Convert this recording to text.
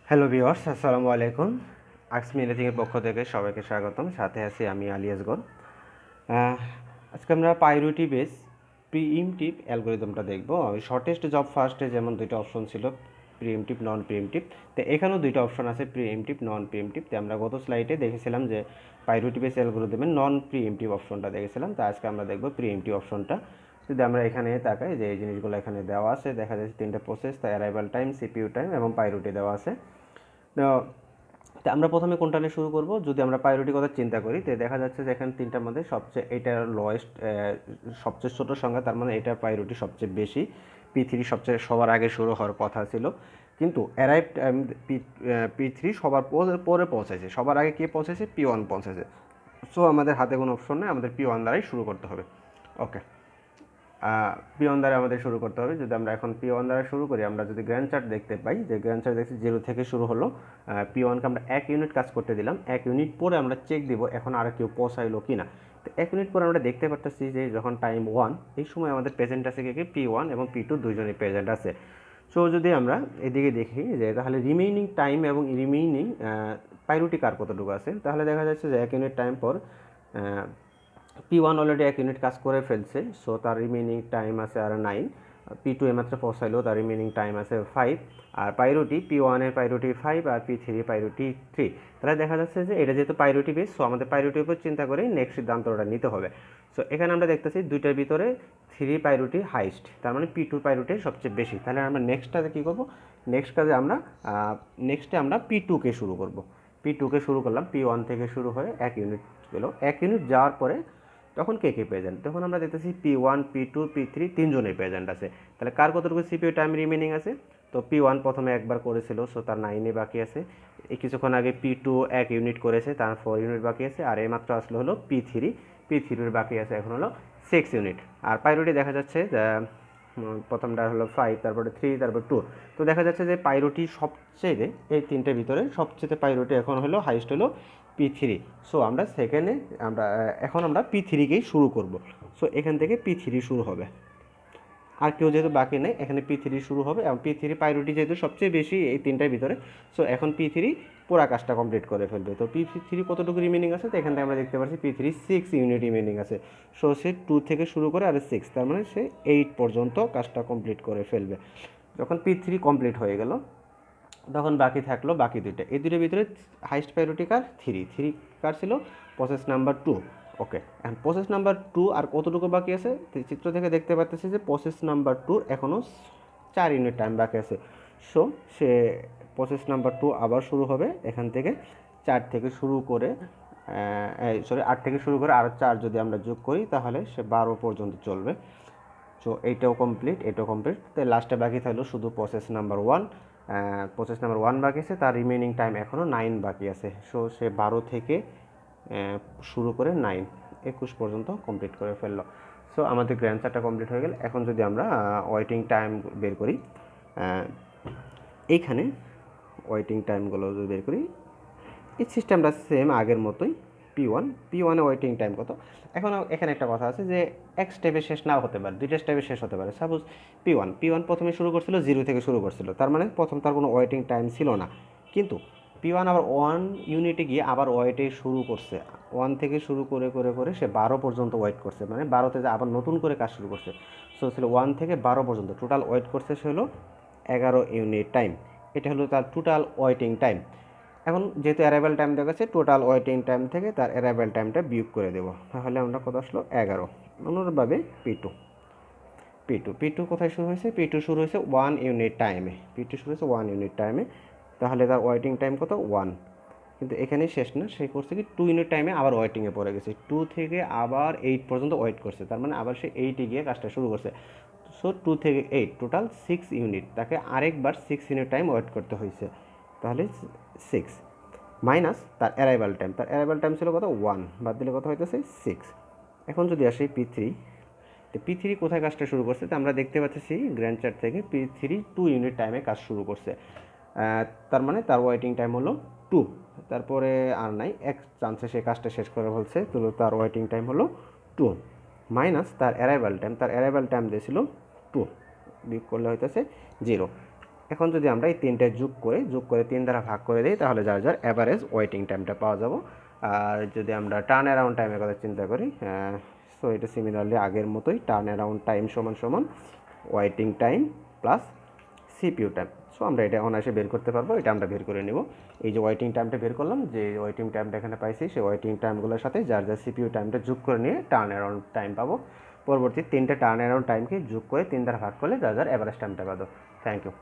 Hello viewers, আসসালামু আলাইকুম। আক্স মিনিথিংয়ের পক্ষ থেকে সবাইকে স্বাগতম। সাথে আছি আমি আলিয়াসগর। আজকে আমরা পাইরুটি বেস প্রিএমটিভ অ্যালগোরিদমটা দেখব। শর্টেস্ট জব ফার্স্টে যেমন দুইটা অপশন ছিল, প্রিএমটিভ, নন প্রিএমটিভ। তো এখানেও দুইটা অপশন আছে, প্রিএমটিভ, নন প্রিএমটিভ। তো আমরা গত স্লাইডে দেখেছিলাম যে পাইরুটি বেস অ্যালগোরিদমের নন প্রিএমটিভ অপশনটা দেখেছিলাম। তো আজকে আমরা দেখব প্রিএমটিভ অপশনটা। যদি আমরা এখানে তাকাই, যে এই জিনিসগুলো এখানে দেওয়া আছে, দেখা যাচ্ছে তিনটা প্রসেস, তাই অ্যারাইভাল টাইম, সিপিইউ টাইম এবং পাইরুটি দেওয়া আছে। তো আমরা প্রথমে কোনটা নিয়ে শুরু করব? যদি আমরা প্রায়োরিটি কথা চিন্তা করি, তো দেখা যাচ্ছে যে এখানে তিনটার মধ্যে সবচেয়ে এটার লোয়েস্ট, সবচেয়ে ছোটো সংখ্যা, তার মানে এটার প্রায়োরিটি সবচেয়ে বেশি। পি3 সবচেয়ে সবার আগে শুরু হওয়ার কথা ছিল, কিন্তু অ্যারাইভ পি3 সবার পরে পৌঁছেছে। সবার আগে কে পৌঁছেছে? পি1 পৌঁছেছে। সো আমাদের হাতে কোনো অপশন নেই, আমাদের পি1 দ্বারাই শুরু করতে হবে। ওকে, পি1 দ্বারা আমাদের শুরু করতে হবে। যদি আমরা এখন পি1 দ্বারা শুরু করি, আমরা যদি গ্র্যান্ড চার্ট দেখতে পাই, যে গ্র্যান্ড চার্ট দেখছি 0 থেকে শুরু হলো। পি1কে আমরা 1 ইউনিট কাজ করতে দিলাম। 1 ইউনিট পরে আমরা চেক দিব এখন আর কেউ পৌঁছাইলো কি না। তো 1 ইউনিট পরে আমরা দেখতে পারতেছি যে যখন টাইম 1, এই সময় আমাদের প্রেজেন্ট আছে কি পি1 এবং পি2 দুইজনই প্রেজেন্ট আছে। সো যদি আমরা এদিকে দেখি যে তাহলে রিমেইনিং টাইম এবং রিমেইনিং প্রায়োরিটি কার কতটুকু আছে, তাহলে দেখা যাচ্ছে যে 1 ইউনিট টাইম পর পি1 অলরেডি 1 ইউনিট কাজ করে ফেলছে। সো তার রিমেইনিং টাইম আছে আর 9। পি2 এমাত্র পৌঁছাইলো, তার রিমেইনিং টাইম আছে 5। আর প্রায়োরিটি পি1 এর প্রায়োরিটি 5 আর পি3 প্রায়োরিটি 3। তাহলে দেখা যাচ্ছে যে এটা যেহেতু প্রায়োরিটি বেস, সো আমাদের প্রায়োরিটির উপর চিন্তা করে নেক্সট সিদ্ধান্তটা নিতে হবে। সো এখানে আমরা দেখতেছি দুইটার ভিতরে 3 প্রায়োরিটি হাইস্ট, তার মানে পি2 প্রায়োরিটি সবচেয়ে বেশি। তাহলে আমরা নেক্সটটাতে কী করবো? নেক্সট কাজে আমরা নেক্সটে আমরা পি2কে শুরু করব। পি2কে শুরু করলাম, পি1 থেকে শুরু হয়ে 1 ইউনিট গেল। 1 ইউনিট যাওয়ার পরে তখন কে কে প্রেজেন্ট? তখন আমরা দেখতেছি পি1, পি2, পি3 তিনজনেই প্রেজেন্ট আছে। তাহলে কার কতটুকু সিপিইউ টাইম রিমেনিং আছে? তো পি1 প্রথমে একবার করেছিল, সো তার 9 বাকি আছে। এই কিছুক্ষণ আগে পি2 1 ইউনিট করেছে, তার 4 ইউনিট বাকি আছে। আর এইমাত্র আসলে হলো পি3, পি3-র বাকি আছে এখন হলো 6 ইউনিট। আর প্রায়োরিটি দেখা যাচ্ছে প্রথমটা হলো 5, তারপরে 3, তারপর 2। তো দেখা যাচ্ছে যে প্রায়োরিটি সবচেয়ে, এই তিনটের ভিতরে সবচেয়ে প্রায়োরিটি এখন হলো হাইস্ট হলো পি3। সো আমরা সেকেন্ডে এখন আমরা পি3কেই শুরু করব। সো এখান থেকে পি3 শুরু হবে, আর কেউ যেহেতু বাকি নেই, এখানে পি3 শুরু হবে। এবং পি3 প্রায়োরিটি যেহেতু সবচেয়ে বেশি এই তিনটার ভিতরে, সো এখন পি3 পুরা কাজটা কমপ্লিট করে ফেলবে। তো পি3 কতটুকু রিমেনিং আছে? তো এখান থেকে আমরা দেখতে পাচ্ছি পি3 6 ইউনিট রিমেনিং আছে। সো সে 2 থেকে শুরু করে আর 6, তার মানে সে 8 পর্যন্ত কাজটা কমপ্লিট করে ফেলবে। যখন পি3 কমপ্লিট হয়ে গেল, তখন বাকি থাকলো বাকি দুইটা। এই দুটোর ভিতরে হাইস্ট প্রায়োরিটি কার? 3 কার ছিল? Process number 2। ওকে, এখন প্রসেস নাম্বার 2 আর কতটুকু বাকি আছে? চিত্র থেকে দেখতে পাচ্ছি যে প্রসেস নাম্বার 2 এখনও 4 ইউনিট টাইম বাকি আছে। সো সে প্রসেস নাম্বার 2 আবার শুরু হবে এখান থেকে। 4 থেকে শুরু করে 8 থেকে শুরু করে আরও 4 যদি আমরা যোগ করি, তাহলে সে 12 পর্যন্ত চলবে। সো এইটাও কমপ্লিট, এটাও কমপ্লিট। তো লাস্টে বাকি থাকলো শুধু প্রসেস নাম্বার 1। প্রসেস নাম্বার 1 বাকি আছে, তার রিমেনিং টাইম এখনও 9 বাকি আছে। সো সে 12 থেকে শুরু করে 9, 21 পর্যন্ত কমপ্লিট করে ফেললো। সো আমাদের গ্র্যান্ড চার্টটা কমপ্লিট হয়ে গেল। এখন যদি আমরা ওয়েটিং টাইম বের করি, এইখানে ওয়েটিং টাইমগুলো যদি বের করি, এই সিস্টেমটা সেম আগের মতোই। পি1 ওয়েটিং টাইম কত? এখন এখানে একটা কথা আছে যে এক স্টেপে শেষ নাও হতে পারে, দুইটা স্টেপে শেষ হতে পারে। সাপোজ পি1 প্রথমে শুরু করছিল 0 থেকে শুরু করছিল, তার মানে প্রথম তার কোনো ওয়েটিং টাইম ছিল না। কিন্তু পি1 আবার 1 ইউনিটে গিয়ে আবার ওয়েটে শুরু করছে। 1 থেকে শুরু করে করে করে সে 12 পর্যন্ত ওয়েট করছে, মানে 12তে যে আবার নতুন করে কাজ শুরু করছে। সো ছিল 1 থেকে 12 পর্যন্ত টোটাল ওয়েট করছে সে হলো 11 ইউনিট টাইম। এটা হলো তার টোটাল ওয়েটিং টাইম। এখন যেহেতু অ্যারাইভাল টাইম দেখাচ্ছে, টোটাল ওয়েটিং টাইম থেকে তার অ্যারাইভাল টাইমটা বিয়োগ করে দেবো, তাহলে আমরা কত আসলো? 11। অনুরূপভাবে পি2 কোথায় শুরু হয়েছে? পি2 শুরু হয়েছে 1 ইউনিট টাইমে। পি2 শুরু হয়েছে 1 ইউনিট টাইমে, তাহলে তার ওয়েটিং টাইম কত? 1। কিন্তু এখানেই শেষ না, সে করছে কি 2 ইউনিট টাইমে আবার ওয়েটিংয়ে পড়ে গেছে। 2 থেকে আবার 8 পর্যন্ত ওয়েট করছে, তার মানে আবার সে 8-এ গিয়ে কাজটা শুরু করছে। সো 2 থেকে 8 টোটাল 6 ইউনিট, তাকে আরেকবার 6 ইউনিট টাইম ওয়েট করতে হয়েছে। তাহলে 6 মাইনাস তার অ্যারাইভাল টাইম। তার অ্যারাইভাল টাইম ছিল কত? 1, বাদ দিলে কত হইতেছে? 6। এখন যদি আসি পি3, তো পি3 কোথায় কাজটা শুরু করছে? তো আমরা দেখতে পাচ্ছি গ্র্যান্ড চার্ট থেকে পি3 2 ইউনিট টাইমে কাজ শুরু করছে। তার মানে তার ওয়েটিং টাইম হলো 2। তারপরে আর নাই, এক চান্সে সে কাজটা শেষ করে বলছে, তো তার ওয়েটিং টাইম হলো 2 মাইনাস তার অ্যারাইভাল টাইম। তার অ্যারাইভাল টাইম দিয়েছিল 2, বিয়োগ করলে হইতেছে 0। এখন যদি আমরা এই তিনটে যোগ করে 3 দ্বারা ভাগ করে দিই তাহলে যার যার অ্যাভারেজ ওয়েটিং টাইমটা পাওয়া যাব। আর যদি আমরা টার্ন অ্যারাউন্ড টাইমের কথা চিন্তা করি, সো এটা সিমিলারলি আগের মতোই, টার্ন অ্যারাউন্ড টাইম সমান সমান waiting time plus CPU time. So আমরা এটা অনায়াসে বের করতে পারবো, এটা আমরা বের করে নেব। এই যে ওয়েটিং টাইমটা বের করলাম, যে ওয়েটিং টাইমটা এখানে পাইছি, সেই ওয়েটিং টাইমগুলোর সাথে যার যার সিপিইউ টাইমটা যোগ করে নিয়ে টার্ন অ্যারাউন্ড টাইম পাবো। পরবর্তী 3টে টার্ন অ্যারাউন্ড টাইমকে যোগ করে 3 দ্বারা ভাগ করলে যার যার অ্যাভারেজ টাইমটা পাবো। Thank you.